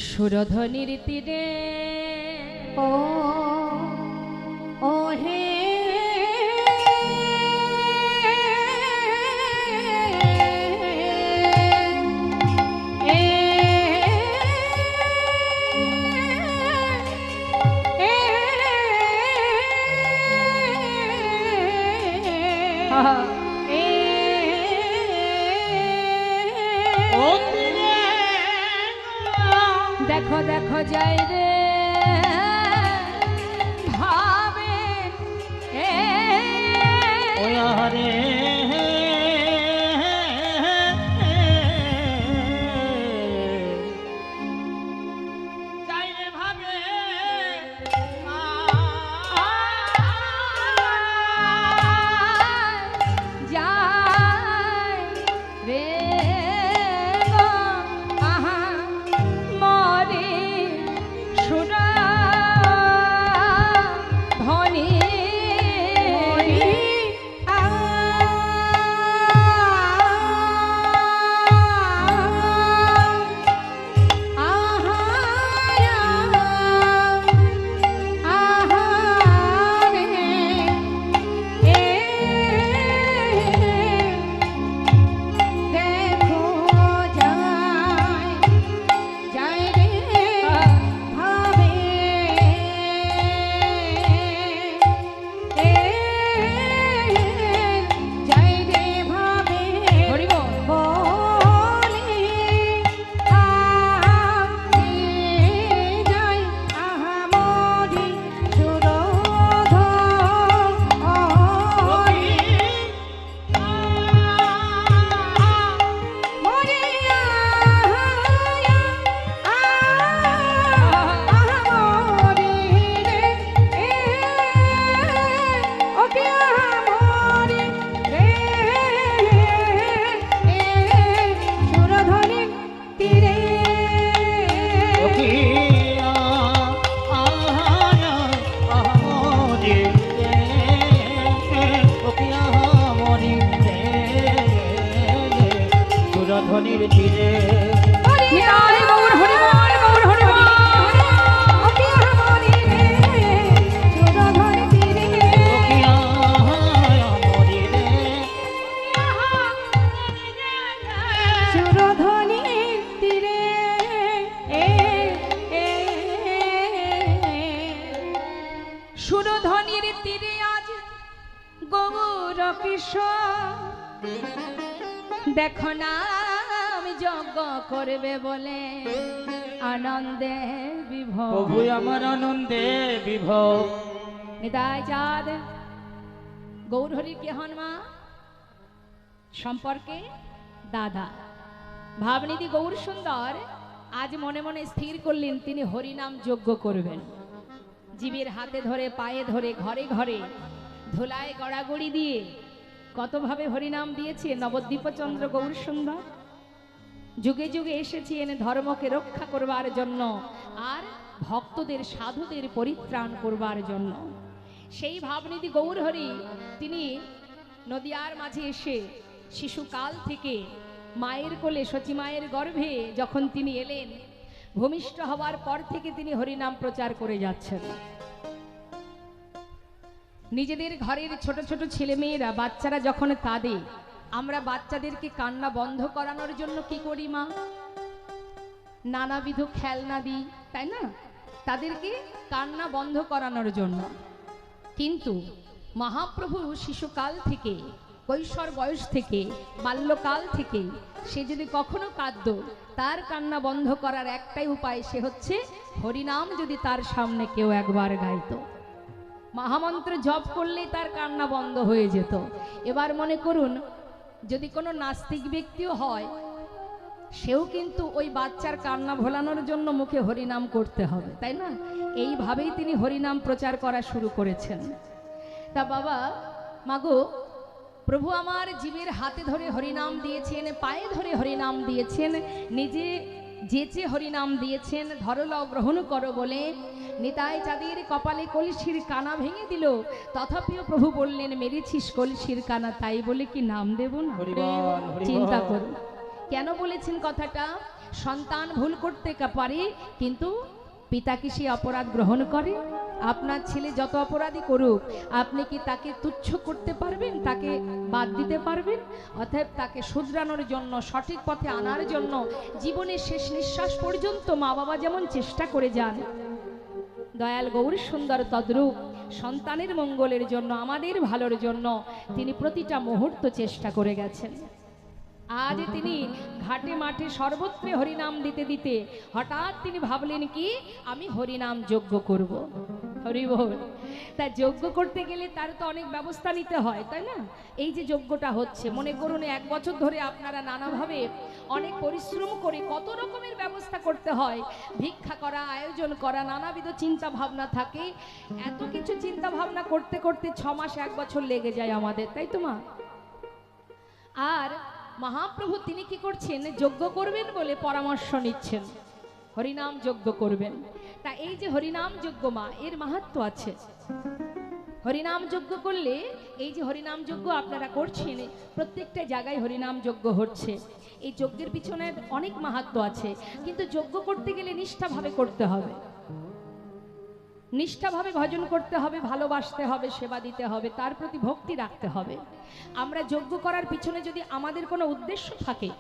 সুরধ্বনির তীরে ও ও হে দেখো দেখো যাই রে ভাবে ওরে যাই রে ভাবে যাই রে সুরধ্বনির তীরে সুরধ্বনির তীরে আজ গৌর কিশোর দেখো না আমি যজ্ঞ করবে বলে আনন্দে বিভোর প্রভু আমার আনন্দে বিভোর নিতাই চাঁদ গৌরহরি কে হন মা সম্পর্কে দাদা ভাবনিধি গৌর সুন্দর আজ মনে মনে স্থির করলেন তিনি হরিনাম যজ্ঞ করবেন জীবের হাতে ধরে পায়ে ধরে ঘরে ঘরে ধুলায় গড়াগড়ি দিয়ে কতভাবে হরিনাম দিয়েছে নবদ্বীপচন্দ্র গৌর সুন্দর যুগে যুগে এসেছেন ধর্মকে রক্ষা করবার জন্য আর ভক্তদের সাধুদের পরিত্রাণ করবার জন্য সেই ভাবনিধি গৌরহরি তিনি নদিয়ার মাঝে এসে শিশুকাল থেকে মায়ের কোলে সচী মায়ের গর্ভে যখন তিনি এলেন ভূমিষ্ঠ হওয়ার পর থেকে তিনি হরিনাম প্রচার করে যাচ্ছেন নিজেদের ঘরের ছোট ছোট ছেলে মেয়েরা বাচ্চারা যখন কাঁদে আমরা বাচ্চাদেরকে কান্না বন্ধ করানোর জন্য কি করি মা নানাবিধ খেলনা দিই তাই না তাদেরকে কান্না বন্ধ করানোর জন্য কিন্তু মহাপ্রভু শিশুকাল থেকে কৈশোর বয়স থেকে বাল্যকাল থেকে সে যদি কখনো কাঁদতো তার কান্না বন্ধ করার একটাই উপায় সে হচ্ছে হরিনাম যদি তার সামনে কেউ একবার গাইতো মহামন্ত্র জপ করলেই তার কান্না বন্ধ হয়ে যেত এবার মনে করুন যদি কোনো নাস্তিক ব্যক্তিও হয় সেও কিন্তু ওই বাচ্চার কান্না ভোলানোর জন্য মুখে হরিনাম করতে হবে তাই না এইভাবেই তিনি হরিনাম প্রচার করা শুরু করেছেন তা বাবা মাগো প্রভু আমার জীবের হাতে ধরে হরিনাম দিয়েছেন, পায়ে ধরে হরিনাম দিয়েছেন, নিজে যেচে হরিনাম দিয়েছেন, ধরল গ্রহণ করো বলে নিতাই চাঁদের কপালে কলসির কানা ভেঙে দিল, তথাপিও প্রভু বললেন মেরেছিস কলসির কানা, তাই বলে কি নাম দেব না? হরিবল, হরিবল। চিন্তা করুন কেন বলেছেন কথাটা। সন্তান ভুল করতে পারে, কিন্তু পিতা কি সে অপরাধ গ্রহণ করে? আপনার ছেলে যত অপরাধী করুক, আপনি কি তাকে তুচ্ছ করতে পারবেন? তাকে বাদ দিতে পারবেন? অতএব তাকে শুধরানোর জন্য, সঠিক পথে আনার জন্য জীবনের শেষ নিঃশ্বাস পর্যন্ত মা বাবা যেমন চেষ্টা করে যান, দয়াল গৌর সুন্দর তদ্রূপ সন্তানের মঙ্গলের জন্য, আমাদের ভালোর জন্য তিনি প্রতিটা মুহূর্ত চেষ্টা করে গেছেন। আজ তিনি ঘাটে মাঠে সর্বত্রে হরিনাম দিতে দিতে হঠাৎ তিনি ভাবলেন কি, আমি হরিনাম যজ্ঞ করব। হরি বল। তা যজ্ঞ করতে গেলে তার তো অনেক ব্যবস্থা নিতে হয়, তাই না? এই যে যজ্ঞটা হচ্ছে, মনে করুন 1 বছর ধরে আপনারা নানাভাবে অনেক পরিশ্রম করে কত রকমের ব্যবস্থা করতে হয়, ভিক্ষা করা, আয়োজন করা, নানাবিধ চিন্তা ভাবনা থাকে। এত কিছু চিন্তা ভাবনা করতে করতে 6 মাস 1 বছর লেগে যায় আমাদের, তাই তো মা? আর মহাপ্রভু তিনি কি করছেন, যজ্ঞ করবেন বলে পরামর্শ নিচ্ছেন, হরিনাম যজ্ঞ করবেন। তা এই যে হরিনাম যজ্ঞ মা, এর মাহাত্ম্য আছে। হরিনাম যজ্ঞ করলে, এই যে হরিনাম যজ্ঞ আপনারা করছেন, প্রত্যেকটা জায়গায় হরিনাম যজ্ঞ হচ্ছে, এই যজ্ঞের পিছনে অনেক মাহাত্ম্য আছে। কিন্তু যজ্ঞ করতে গেলে নিষ্ঠাভাবে করতে হবে, নিষ্ঠাভাবে ভজন করতে হবে, ভালোবাসতে হবে, সেবা দিতে হবে, তার প্রতি ভক্তি রাখতে হবে। আমরা যজ্ঞ করার পিছনে যদি আমাদের কোনো উদ্দেশ্য থাকে,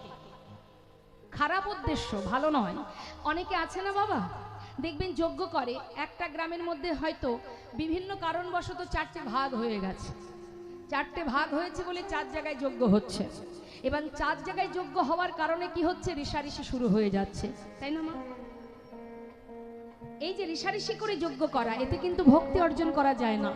খারাপ উদ্দেশ্য, ভালো নয়। অনেকে আছে না বাবা, দেখবেন যজ্ঞ করে, একটা গ্রামের মধ্যে হয়তো বিভিন্ন কারণবশত 4টে ভাগ হয়ে গেছে, 4টে ভাগ হয়েছে বলে 4 জায়গায় যজ্ঞ হচ্ছে, এবং 4 জায়গায় যজ্ঞ হওয়ার কারণে কি হচ্ছে, ঋষাঋষি শুরু হয়ে যাচ্ছে, তাই না মা? এই যে ঋষাঋষি করে যজ্ঞ করা, এতে কিন্তু ভক্তি অর্জন করা যায় না।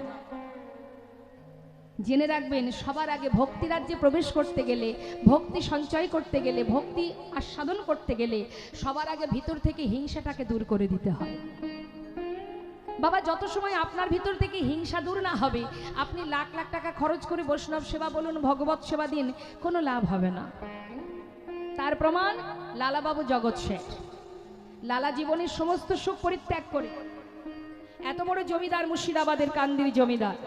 জেনে রাখবেন, সবার আগে ভক্তি রাজ্যে প্রবেশ করতে গেলে, ভক্তি সঞ্চয় করতে গেলে, ভক্তি আস্বাদন করতে গেলে সবার আগে ভিতর থেকে হিংসাটাকে দূর করে দিতে হয়। বাবা, যত সময় আপনার ভিতর থেকে হিংসা দূর না হবে, আপনি লাখ লাখ টাকা খরচ করে বৈষ্ণব সেবা বলুন, ভগবত সেবা দিন, কোনো লাভ হবে না। তার প্রমাণ লালাবাবু জগৎ শেঠ। লালা জীবনের সমস্ত সুখ পরিত্যাগ করে, এত বড় জমিদার, মুর্শিদাবাদের কান্দির জমিদার,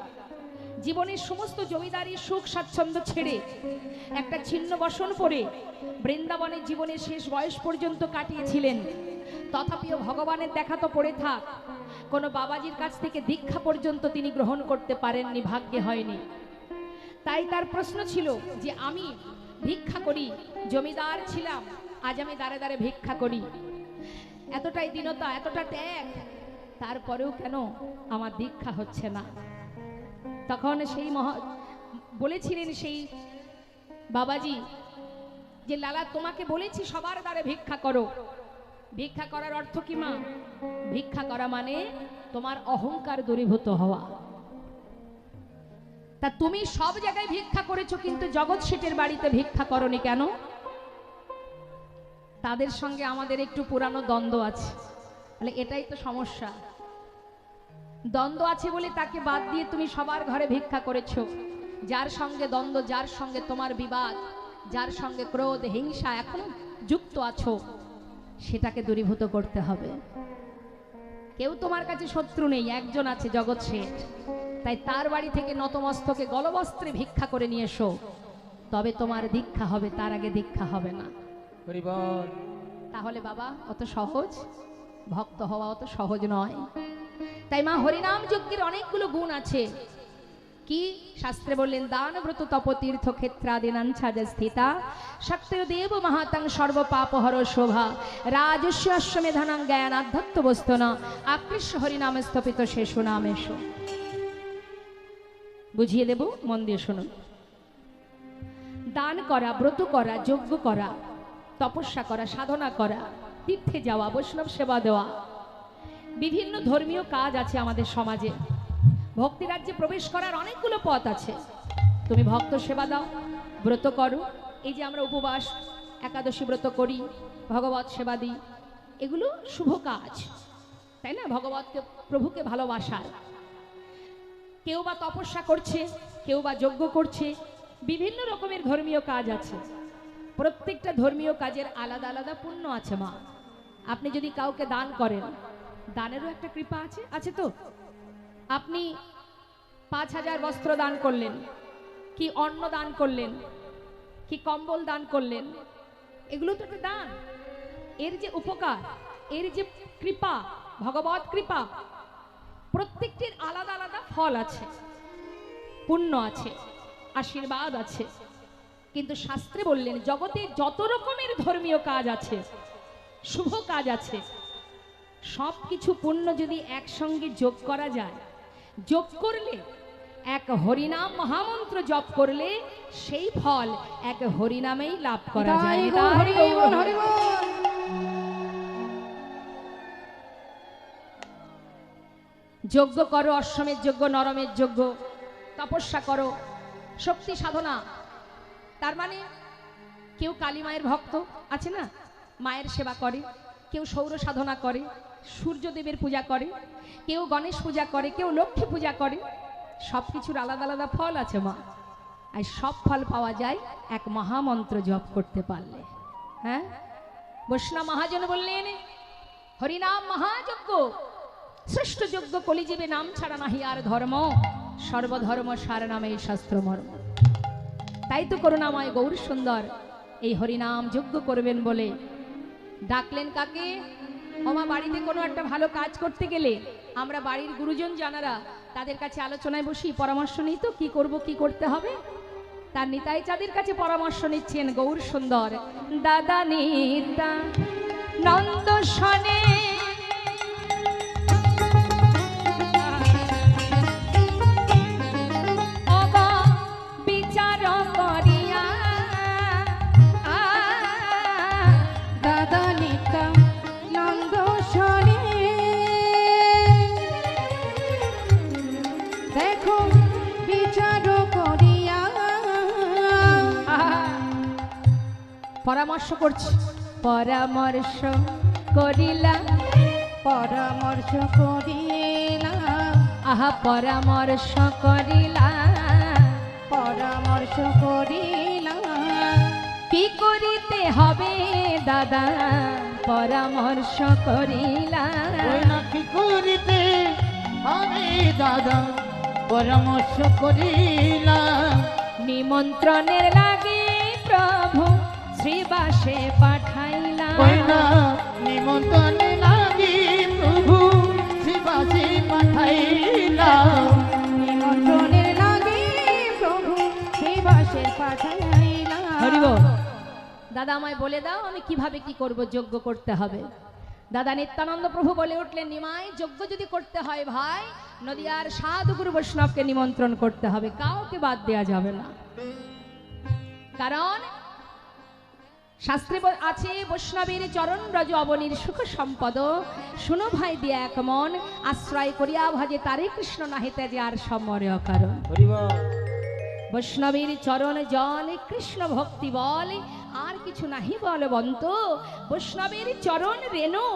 জীবনের সমস্ত জমিদারি সুখ স্বাচ্ছন্দ্য ছেড়ে একটা ছিন্ন বসন পরে বৃন্দাবনের জীবনের শেষ বয়স পর্যন্ত কাটিয়েছিলেন। তথাপিও ভগবানের দেখা তো পড়ে থাক, কোনো বাবাজির কাছ থেকে দীক্ষা পর্যন্ত তিনি গ্রহণ করতে পারেননি, ভাগ্যে হয়নি। তাই তার প্রশ্ন ছিল যে আমি ভিক্ষা করি, জমিদার ছিলাম, আজ আমি দাঁড়ে দাঁড়ে ভিক্ষা করি, এতটাই দীনতা, এতটা ত্যাগ, তারপরেও কেন আমার দীক্ষা হচ্ছে না? তখন সেই বলেছিলেন সেই বাবাজি যে লালা, তোমাকে বলেছি সবার দ্বারে ভিক্ষা করো। ভিক্ষা করার অর্থ কি মা? ভিক্ষা করা মানে তোমার অহংকার দূরীভূত হওয়া। তা তুমি সব জায়গায় ভিক্ষা করেছো, কিন্তু জগৎ শেঠের বাড়িতে ভিক্ষা করনি কেন? তাদের সঙ্গে আমাদের একটু পুরানো দ্বন্দ্ব আছে, তাহলে এটাই তো সমস্যা। দ্বন্দ্ব আছে বলে তাকে বাদ দিয়ে তুমি সবার ঘরে ভিক্ষা করেছো। যার সঙ্গে দ্বন্দ্ব, যার সঙ্গে তোমার বিবাদ, যার সঙ্গে ক্রোধ, হিংসা এখনো যুক্ত আছো, সেটাকে দূরীভূত করতে হবে। কেউ তোমার কাছে শত্রু নেই, একজন আছে, জগৎ শেঠ। তাই তার বাড়ি থেকে নতমস্তকে গলবস্ত্রে ভিক্ষা করে নিয়ে এসো, তবে তোমার দীক্ষা হবে, তার আগে দীক্ষা হবে না। তাহলে বাবা, অত সহজ ভক্ত হওয়া অত সহজ নয়। তাই মা, হরিনাম যজ্ঞের অনেকগুলো গুণ আছে। কি শাস্ত্রে বললেন, দান ব্রত তপতীর্থ ক্ষেত্রাদিনাঞ্ছাদ স্থিতা শক্তি দেব মহাতাং সর্ব পাপহর শোভা রাজস্ব অশ্বমেধানাং জ্ঞান আধ্যাত্ম বস্তুনা আকৃষ্ট হরিনামে স্থপিত শেষ নামেশ। বুঝিয়ে দেব, মন দিয়ে শুনুন। দান করা, ব্রত করা, যজ্ঞ করা, তপস্যা করা, সাধনা করা, তীর্থে যাওয়া, বৈষ্ণব সেবা দেওয়া, বিভিন্ন ধর্মীয় কাজ আছে আমাদের সমাজে। ভক্তি রাজ্যে প্রবেশ করার অনেকগুলো পথ আছে। তুমি ভক্ত সেবা দাও, ব্রত করো, এই যে আমরা উপবাস, একাদশী ব্রত করি, ভগবত সেবা দিই, এগুলো শুভ কাজ, তাই না? ভগবতকে, প্রভুকে ভালোবাসার। কেউ বা তপস্যা করছে, কেউ বা যজ্ঞ করছে, বিভিন্ন রকমের ধর্মীয় কাজ আছে, প্রত্যেকটা ধর্মীয় কাজের আলাদা আলাদা পুণ্য আছে মা। আপনি যদি কাউকে দান করেন, দানেরও একটা কৃপা আছে, আছে তো। আপনি 5,000 বস্ত্র দান করলেন, কি অন্ন দান করলেন, কি কম্বল দান করলেন, এগুলো তো একটা দান। এর যে উপকার, এর যে কৃপা, ভগবত কৃপা, প্রত্যেকটির আলাদা আলাদা ফল আছে, পুণ্য আছে, আশীর্বাদ আছে। কিন্তু শাস্ত্রে বললেন জগতে যত রকমের ধর্মীয় কাজ আছে, শুভ কাজ আছে, সব কিছু পুণ্য যদি একসঙ্গে যোগ করা যায়, যোগ করলে এক হরিনাম মহামন্ত্র জপ করলে সেই ফল এক হরিনামেই লাভ করা যায়। হরি বল, হরি বল। যজ্ঞ করো, অশ্বমের যজ্ঞ, নরমের যজ্ঞ, তপস্যা করো, শক্তি সাধনা। তার মানে কেউ কালী মায়ের ভক্ত আছে না, মায়ের সেবা করে, কেউ সৌর সাধনা করে, সূর্যদেবের পূজা করে, কেউ গণেশ পূজা করে, কেউ লক্ষ্মী পূজা করে। সব কিছুর আলাদা আলাদা ফল আছে মা। আর সব ফল পাওয়া যায় এক মহামন্ত্র জপ করতে পারলে। হ্যাঁ, বৈষ্ণব মহাজন বললেন হরিনাম মহাযজ্ঞ, শ্রেষ্ঠ যজ্ঞ কলিজীবে, নাম ছাড়া নাহি আর ধর্ম, সর্বধর্ম সার নামে শাস্ত্র মর্ম। তাই তো করুণাময় গৌর সুন্দর এই হরিনাম যজ্ঞ করবেন বলে ডাকলেন কাকে? ওমা, বাড়িতে কোনো একটা ভালো কাজ করতে গেলে আমরা বাড়ির গুরুজন জানারা তাদের কাছে আলোচনায় বসি, পরামর্শ নিই তো কি করব, কি করতে হবে। তার নিতাই চাঁদের কাছে পরামর্শ নিচ্ছেন গৌর সুন্দর। দাদা নিতা নন্দ শনে পরামর্শ করছি, পরামর্শ করিলাম, পরামর্শ করিলাম, আহা পরামর্শ করিলাম, পরামর্শ করিলাম। কি করিতে হবে দাদা পরামর্শ করিলাম। ওই না কি করিতে হবে দাদা পরামর্শ করিলাম। নিমন্ত্রণের লাগে প্রভু শ্রীবাসে পাঠাইলাম। ওই না নিমন্ত্রণে লাগি প্রভু শ্রীবাসে পাঠাইলাম। নিমন্ত্রণের লাগে প্রভু শ্রীবাসে পাঠাইলাম। হরি বল। দাদা আমায় বলে দাও আমি কিভাবে কি করব, যজ্ঞ করতে হবে। দাদা নিত্যানন্দ প্রভু বলে উঠলেন, নিমাই যজ্ঞ যদি করতে হয় ভাই, নদিয়ার সাধু গুরু বৈষ্ণবকে নিমন্ত্রণ করতে হবে, কাউকে বাদ দেওয়া যাবে না। কারণ শাস্ত্রে আছে বৈষ্ণবের চরণ ব্রজ অবনীর সুখ সম্পদ, শুনো ভাই দিয়া এক মন, আশ্রয় করিয়া ভাজে তারে কৃষ্ণ নাহিতে যে আর সমরে অকারণ। হরি বল। বৈষ্ণবের চরণ জল কৃষ্ণ ভক্তি বল, আর কিছু নাহি বলবন্ত। বৈষ্ণবের চরণ রেণু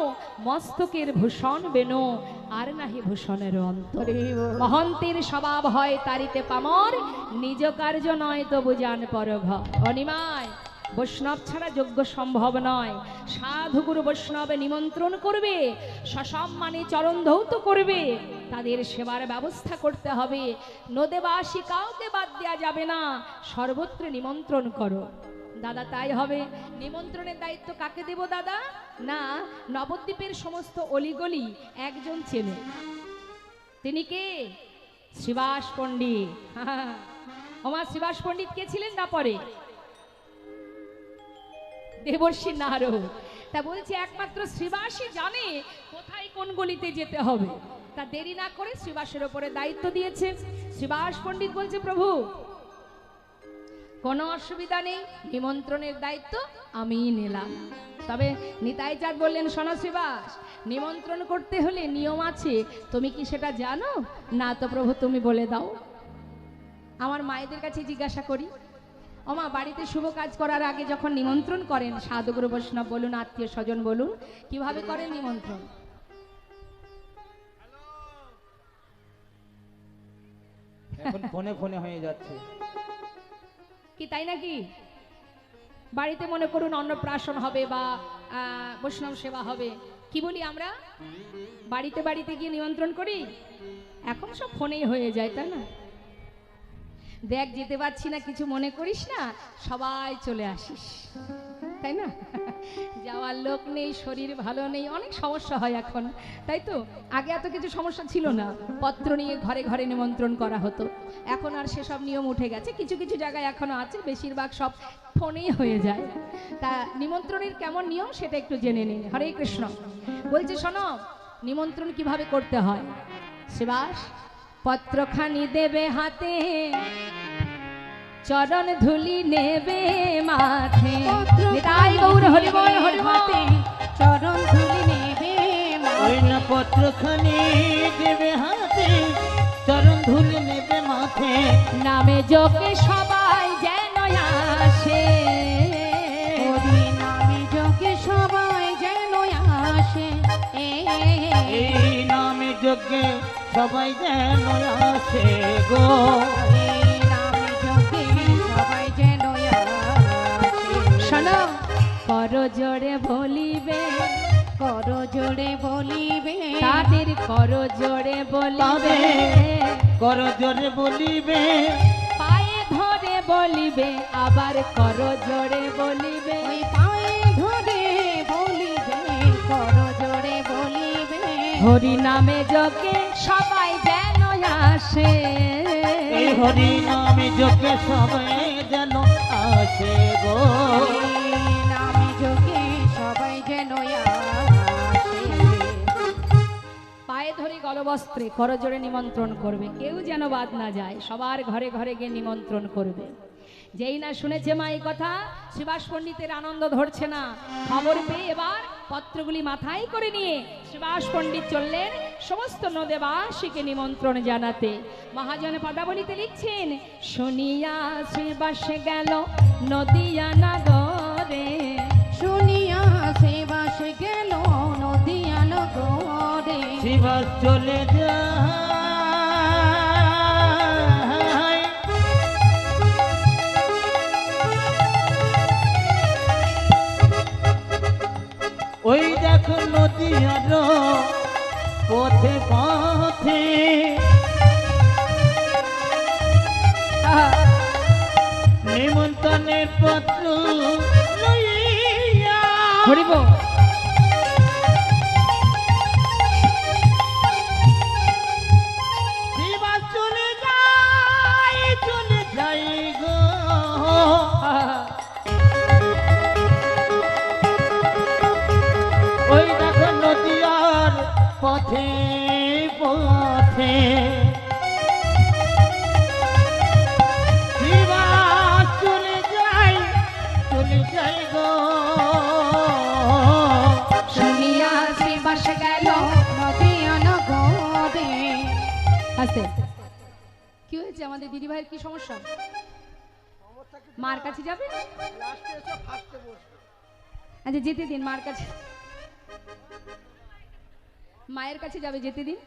মস্তকের ভূষণ বেনু, আর নাহি ভূষণের অন্ত। মহন্তের স্বভাব হয় তারিতে পামর, নিজ কার্য নয় তো বুঝান পরঘ। অনিমায় বৈষ্ণব ছাড়া যজ্ঞ সম্ভব নয়। সাধুগুরু বৈষ্ণব নিমন্ত্রণ করবে, সসম্মানে চরণ ধৌত করবে, তাদের সেবার ব্যবস্থা করতে হবে। নদেবাসী কাউকে বাদ দেওয়া যাবে না, সর্বত্র নিমন্ত্রণ করো। দাদা তাই হবে। নিমন্ত্রণের দায়িত্ব কাকে দেব দাদা? না, নবদ্বীপের সমস্ত অলিগলি একজন চেনে, তিনি কে? শ্রীবাস পণ্ডিত। আমার শ্রীবাস পণ্ডিত কে ছিলেন না পরে? দেবর্ষি নারদ। তা বলছি একমাত্র শ্রীবাসই জানে কোথায় কোন গলিতে যেতে হবে। তা দেরি না করে শ্রীবাসের উপরে দায়িত্ব দিয়েছে। শ্রীবাস পণ্ডিত বলছে, প্রভু কোনো অসুবিধা নেই, নিমন্ত্রণের দায়িত্ব আমিই নিলাম। তবে নিতাই চাঁদ বললেন, শোনো শ্রীবাস, নিমন্ত্রণ করতে হলে নিয়ম আছে, তুমি কি সেটা জানো? না তো প্রভু, তুমি বলে দাও। আমার মায়েদের কাছে জিজ্ঞাসা করি, ওমা বাড়িতে শুভ কাজ করার আগে যখন নিমন্ত্রণ করেন, সাধুগুরু বৈষ্ণব বলুন, আত্মীয় স্বজন বলুন, কিভাবে করেন নিমন্ত্রণ? এখন ফোনে ফোনে হয়ে যাচ্ছে। কি তাই নাকি? বাড়িতে মনে করুন অন্নপ্রাশন হবে বা বৈষ্ণব সেবা হবে, কি বলি আমরা? বাড়িতে বাড়িতে গিয়ে নিমন্ত্রণ করি। এখন সব ফোনেই হয়ে যায়, তাই না? দেখ যেতে পারছি না, কিছু মনে করিস না, সবাই চলে আসিস, তাই না? যাওয়ার লোক নেই, শরীর ভালো নেই, অনেক সমস্যা হয় এখন, তাই তো? আগে এত কিছু সমস্যা ছিল না, পত্র নিয়ে ঘরে ঘরে নিমন্ত্রণ করা হতো। এখন আর সেসব নিয়ম উঠে গেছে, কিছু কিছু জায়গায় এখনো আছে, বেশিরভাগ সব ফোনেই হয়ে যায়। তা নিমন্ত্রণের কেমন নিয়ম সেটা একটু জেনে নিন। হরে কৃষ্ণ। বলছে শোনো, নিমন্ত্রণ কিভাবে করতে হয়। শিবাস, পত্রখানি দেবে হাতে, চরণ ধুলি নেবে মাথে। নিতাই গৌর হরি বল হরি হাতে চরণ ধুলি নেবে ওই না পত্রখানি দেবে হাতে, চরণ ধুলি নেবে মাথে। নামে যোগে সবাই যেন আসে, হরি নামে যোগে সবাই যেন আসে। এই নামে যজ্ঞে সবাই যেন আসে গো। এই নামে যোগে সবাই যেন আসে। শোনো, কর জোরে বলিবে, কর জোরে বলিবে, তাদের কর জোরে বলিবে, কর জোরে বলিবে, পায়ে ধরে বলিবে, আবার কর জোরে বলিবে। ওই পায়ে ধরে বলিবে, কর জোরে বলিবে। হরি নামে যোগে সবাই যেন আসে, এই হরি নামে যজ্ঞে সবাই যেন আসে গো। এই নামে যোগে সবাই যেন আসে। পায়ে ধরে গলবস্ত্রে করজোড়ে নিমন্ত্রণ করবে, কেউ যেন বাদ না যায়, সবার ঘরে ঘরে গিয়ে নিমন্ত্রণ করবে। যেই না শুনেছে মা এই কথা, শিবাস পণ্ডিতের আনন্দ ধরছে না। খবর পেয়ে এবার পত্রগুলি মাথায় করে নিয়ে শিবাস পণ্ডিত চললেন সমস্ত নদেবাসীকে নিমন্ত্রণ জানাতে। মহাজন পদাবলিতে লিখছেন, শুনিয়া শিবাস গেল নদিয়া নগরে, শুনিয়া শিবাস গেল নদিয়া নগরে। শিবাস চলে যায় ওই দেখো নদীর পথে পথে, নিমন্ত্রণের পত্র লইয়া। হরিব শিবাস চলে যাই গো। ওই দেখো নদীর পথে পথে, শিবাস চলে যাই গো। শুনিয়া শিবাস গেল নদিয়া নগরে। আস্তে। কি হয়েছে আমাদের দিদি ভাইয়ের, কি সমস্যা? মার কাছে যাবে? আচ্ছা যেতে দিন, মার কাছে, মায়ের কাছে যাবে, যেতে দিন।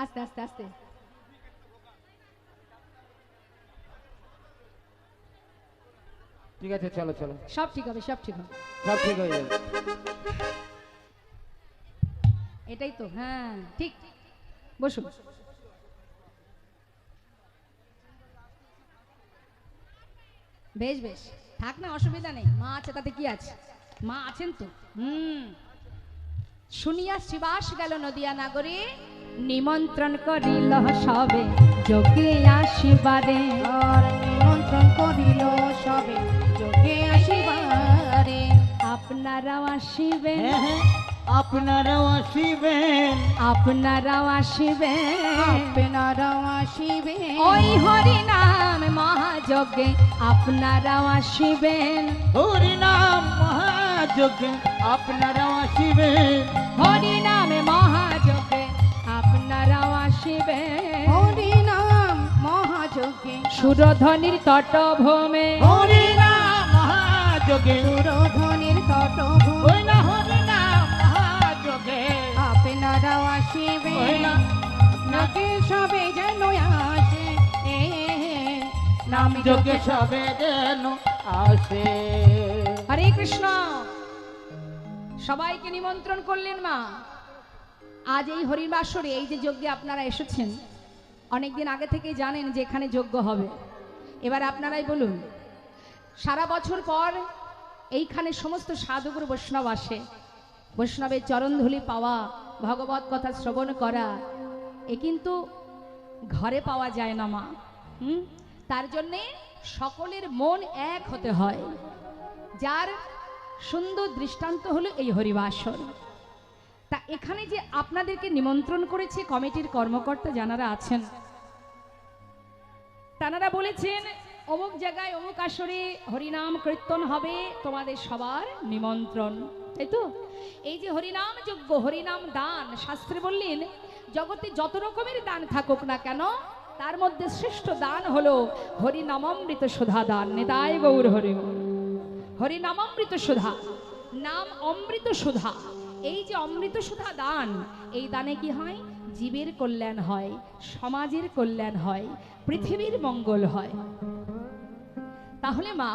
আস্তে আস্তে আস্তে। ঠিক আছে, চলো চলো, সব ঠিক হবে, সব ঠিক হবে। সব ঠিক হয়ে যাবে। এটাই তো, হ্যাঁ ঠিক। বসুন। বেশ বেশ, থাক না, অসুবিধা নেই, মা আছে তাতে কি আছে, মা আছেন তো। শুনিয়া শিবাস গেল নদিয়া নগরে, নিমন্ত্রণ করিল সবে যোগে আসিবারে। আর নিমন্ত্রণ করিল সবে যোগে আসিবারে। আপনারাও আসিবেন, হ্যাঁ হ্যাঁ, আপনারাও আসিবেন, আপনারাও আসিবেন, আপনারাও আসিবে। ওই হরি নাম মহাযজ্ঞে আপনারাও আসিবেন, হরি নাম মহাযজ্ঞে আপনারাও আসিবেন। হরি নামে মহাযজ্ঞে আপনারাও আসিবেন। হরি নাম মহাযজ্ঞে সুরধ্বনির তটভূমে, হরি নাম মহাযজ্ঞে যোগে সুরধনির তটভূমি ওই না হরি নাম মহাযোগে আপনারাও আসিবে ওই না নাকি সবে যেন আসে নাম যোগে সবে যেন আসে। হরে কৃষ্ণ। সবাইকে নিমন্ত্রণ করলেন মা। আজ এই হরিবাসরে এই যে যজ্ঞে আপনারা এসেছেন, অনেকদিন আগে থেকেই জানেন যে এখানে যজ্ঞ হবে। এবার আপনারাই বলুন, সারা বছর পর এইখানে সমস্ত সাধুগুরু বৈষ্ণব আসে, বৈষ্ণবের চরণধুলি পাওয়া, ভগবত কথা শ্রবণ করা, এ কিন্তু ঘরে পাওয়া যায় না মা। তার জন্যে সকলের মন এক হতে হয়, যার সুন্দর দৃষ্টান্ত হলো এই হরিবাসর। তা এখানে যে আপনাদেরকে নিমন্ত্রণ করেছে কমিটির কর্মকর্তা যারা আছেন, তারা বলেছেন অমুক জায়গায় অমুক আসরে হরিনাম কীর্তন হবে, তোমাদের সবার নিমন্ত্রণ, তাই তো? এই যে হরিনাম যজ্ঞ, হরিনাম দান, শাস্ত্রে বললেন জগতে যত রকমের দান থাকুক না কেন, তার মধ্যে শ্রেষ্ঠ দান হলো হরিনামামৃত সুধা দান। নিতাই গৌর হরি। হরিনামামৃত সুধা, নাম অমৃত সুধা। এই যে অমৃত সুধা দান, এই দানে কি হয়? জীবের কল্যাণ হয়, সমাজের কল্যাণ হয়, পৃথিবীর মঙ্গল হয়। তাহলে মা,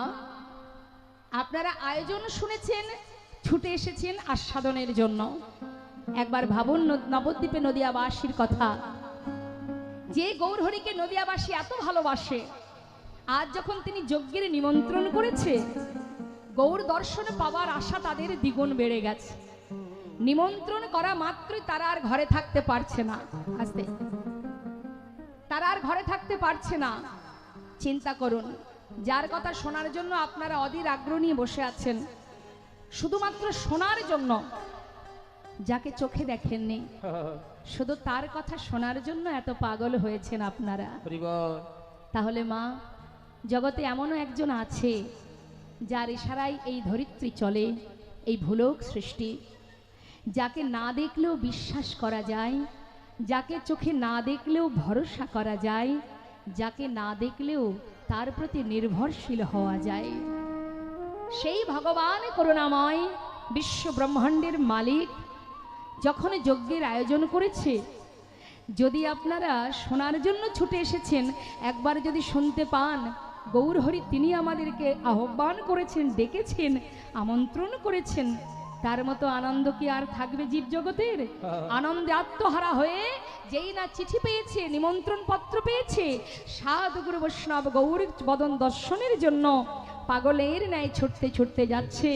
আপনারা আয়োজন শুনেছেন, ছুটে এসেছেন আস্বাদনের জন্য। একবার ভাবুন নবদ্বীপে নদিয়াবাসীর কথা, যে গৌরহরিকে নদিয়াবাসী এত ভালোবাসে, আজ যখন তিনি যজ্ঞের নিমন্ত্রণ করেছে, গৌর দর্শনে পাওয়ার আশা তাদের দ্বিগুণ বেড়ে গেছে। নিমন্ত্রণ করা মাত্রই তারা আর ঘরে থাকতে পারছে না, আস্তে তারা আর ঘরে থাকতে পারছে না। চিন্তা করুন, যার কথা শোনার জন্য আপনারা অধীর আগ্রহ নিয়ে বসে আছেন, শুধুমাত্র শোনার জন্য, যাকে চোখে দেখেননি, শুধু তার কথা শোনার জন্য এত পাগল হয়েছেন আপনারা। তাহলে মা, জগতে এমনও একজন আছে যার ইশারায় এই ধরিত্রী চলে, এই ভুলোক সৃষ্টি, যাকে না দেখলেও বিশ্বাস করা যায়, যাকে চোখে না দেখলেও ভরসা করা যায়, যাকে না দেখলেও তার প্রতি নির্ভরশীল হওয়া যায়। সেই ভগবান করুণাময় বিশ্ব ব্রহ্মাণ্ডের মালিক যখন যজ্ঞের আয়োজন করেছে, যদি আপনারা শোনার জন্য ছুটে এসেছেন, একবার যদি শুনতে পান গৌরহরি তিনি আমাদেরকে আহ্বান করেছেন, ডেকেছেন, আমন্ত্রণ করেছেন, তার মতো আনন্দ কি আর থাকবে জীব জগতের? আনন্দে আত্মহারা হয়ে যেই না চিঠি পেয়েছে, নিমন্ত্রণ পত্র পেয়েছে, সাধুগুরু বৈষ্ণব গৌর বদন দর্শনের জন্য পাগলের ন্যায় ছুটতে ছুটতে যাচ্ছে।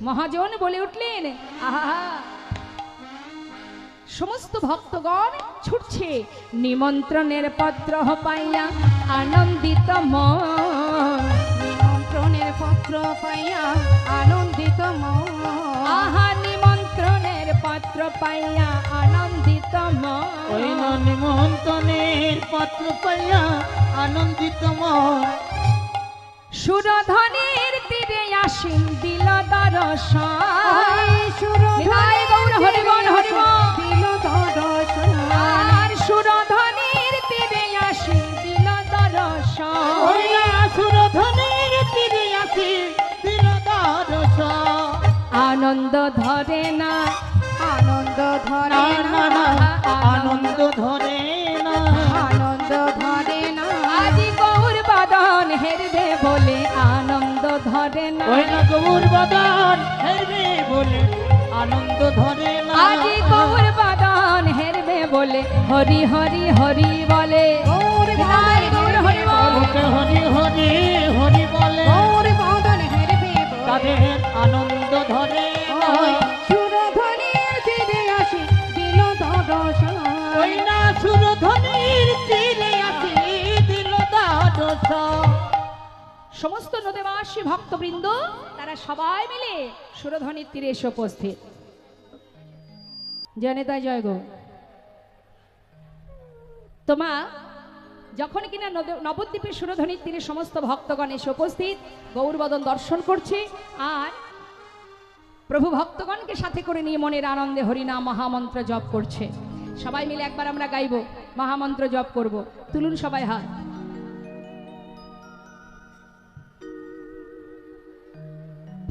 মহাজন বলে উঠলেন, আহা, সমস্ত ভক্তগণ ছুটছে নিমন্ত্রণের পত্র পাইয়া আনন্দিত মন। নিমন্ত্রণের পত্র পাইয়া আনন্দিত মন। আহা, নিমন্ত্রণের পত্র পাইয়া আনন্দিত মন। ওই না নিমন্ত্রণের পত্র পাইয়া আনন্দিত মন। সুরধনের তীরে আসিন দিল দর্শন। সুরধনির গৌর হরিবন হরিবন দিল দর্শন। আর সুরধনের তীরে আসিন দিল দর্শন। ওই না সুরধনির তীরে আসি দিল দর্শন। আনন্দ ধরে না, আনন্দ ধরে না না, না আনন্দ ধরে না, আনন্দ ধরে না। আজি গৌর বদন হেরবে বলে আনন্দ ধরে না। ওই না গৌর বদন হেরবে বলে আনন্দ ধরে না। আজি গৌর বদন হেরবে বলে হরি হরি হরি বলে। গৌর বিদায় গৌর হরি বল। ওকে হরি হরি হরি বলে, গৌর বদন হেরবে বলে। তাদের আনন্দ ধরে না। সুরধনির তীরে আসি দিল দর্শন। ওই না সুরধনির তীরে আসি দিল দর্শন। সমস্ত নদীবাসী ভক্তবৃন্দ তারা সবাই মিলে সুরধনির তীরে এসে উপস্থিত। জয় নেতাই জয় গো। তোমা যখন কিনা নবদ্বীপের সুরধনির তীরে সমস্ত ভক্তগণ এসে উপস্থিত, গৌরবদন দর্শন করছে, আর প্রভু ভক্তগণকে সাথে করে নিয়ে মনের আনন্দে হরিনাম মহামন্ত্র জপ করছে। সবাই মিলে একবার আমরা গাইব, মহামন্ত্র জপ করব। তুলুন সবাই হাত।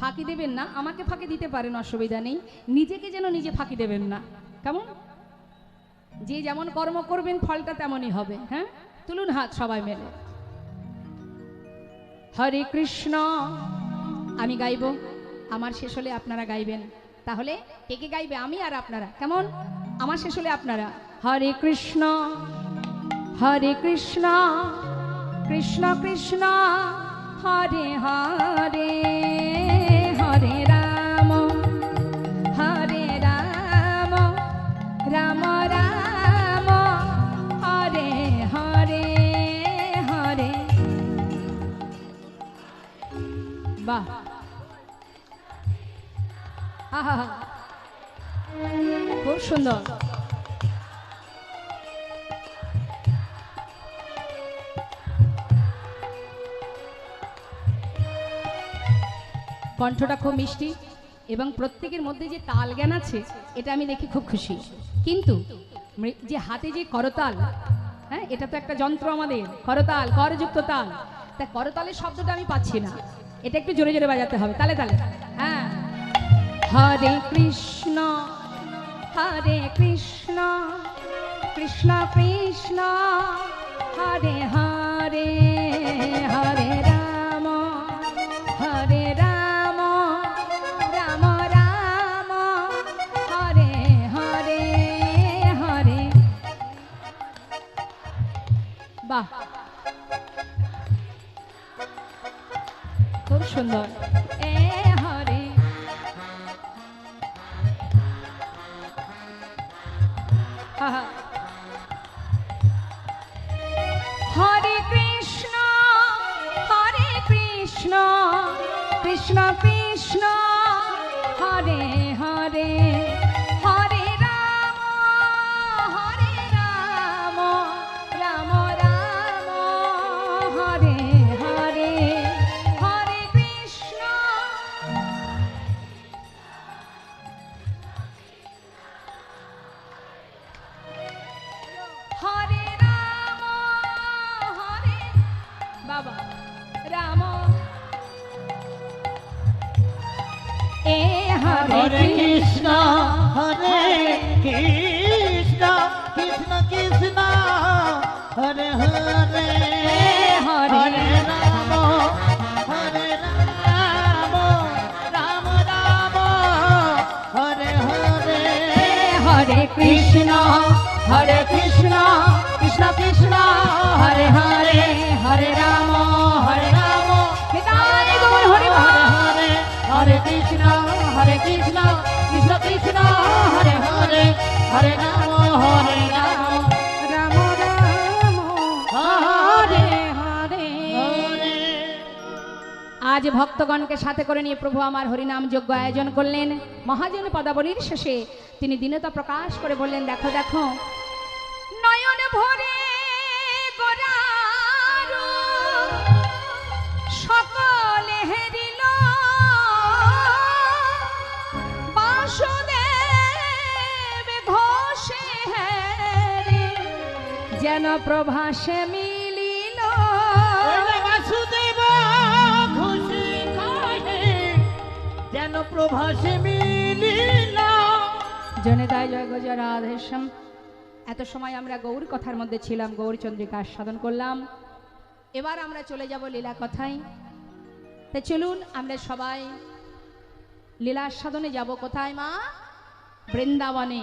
ফাঁকি দেবেন না, আমাকে ফাঁকি দিতে পারেন, অসুবিধা নেই, নিজেকে যেন নিজে ফাঁকি দেবেন না। কেমন? যে যেমন কর্ম করবেন ফলটা তেমনই হবে। হ্যাঁ, তুলুন হাত সবাই মিলে। হরে কৃষ্ণ। আমি গাইব, আমার শেষ হলে আপনারা গাইবেন। তাহলে কে কে গাইবে? আমি আর আপনারা। কেমন? আমার শেষ হলে আপনারা। হরে কৃষ্ণ হরে কৃষ্ণ কৃষ্ণ কৃষ্ণ হরে হরে, হরে রাম রাম রাম হরে হরে হরে। বাহ, আহা, খুব সুন্দর। কণ্ঠটা খুব মিষ্টি এবং প্রত্যেকের মধ্যে যে তাল জ্ঞান আছে এটা আমি দেখে খুব খুশি। কিন্তু যে হাতে যে করতাল, হ্যাঁ, এটা তো একটা যন্ত্র আমাদের, করতাল, করযুক্ত তাল। তা করতালের শব্দটা আমি পাচ্ছি না, এটা একটু জোরে জোরে বাজাতে হবে, তালে তালে। হ্যাঁ, হরে কৃষ্ণ কৃষ্ণ কৃষ্ণ হরে হরে, হরে রাম রাম রাম হরে হরে হরে। বাহ, খুব সুন্দর। এ হরে হরে কৃষ্ণ কৃষ্ণ কৃষ্ণ হরে হরে, হরে রাম রাম রাম হরে হরে, হরে কৃষ্ণ হরে রাম হরে বাবা রাম। এ হরে কৃষ্ণ হরে কৃষ্ণ কৃষ্ণ কৃষ্ণ হরে হরে, হরে রাম রাম রাম হরে হরে, হরে কৃষ্ণ কৃষ্ণ কৃষ্ণ কৃষ্ণ হরে হরে, হরে রাম নিতাই গৌর হরি বল। হরে হরে কৃষ্ণ কৃষ্ণ কৃষ্ণ হরে হরে, হরে রাম রাম রাম হরে হরে। হরে। আজ ভক্তগণকে সাথে করে নিয়ে প্রভু আমার হরিনাম যজ্ঞ আয়োজন করলেন। মহাজন পদাবলীর শেষে তিনি দীনতা প্রকাশ করে বললেন, দেখো দেখো নয়ন ভরে গোরারু সকলে হেরিল, বাসুদেব ঘোষে হেরে যেন প্রভাসে মিলিল। বাসুদেব খুশি কহে যেন প্রভাসে মিলিল। জনে তাই জয় গজ রাধেশ্যাম। এত সময় আমরা গৌর কথার মধ্যে ছিলাম, গৌরচন্দ্রিকা আস্বাদন করলাম। এবার আমরা চলে যাব লীলা কথায়। তাই চলুন আমরা সবাই লীলা আস্বাদনে যাব। কোথায় মা? বৃন্দাবনে।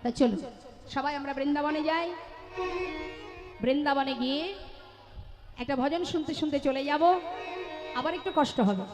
তা চলুন সবাই আমরা বৃন্দাবনে যাই। বৃন্দাবনে গিয়ে একটা ভজন শুনতে শুনতে চলে যাব, আবার একটু কষ্ট হবে।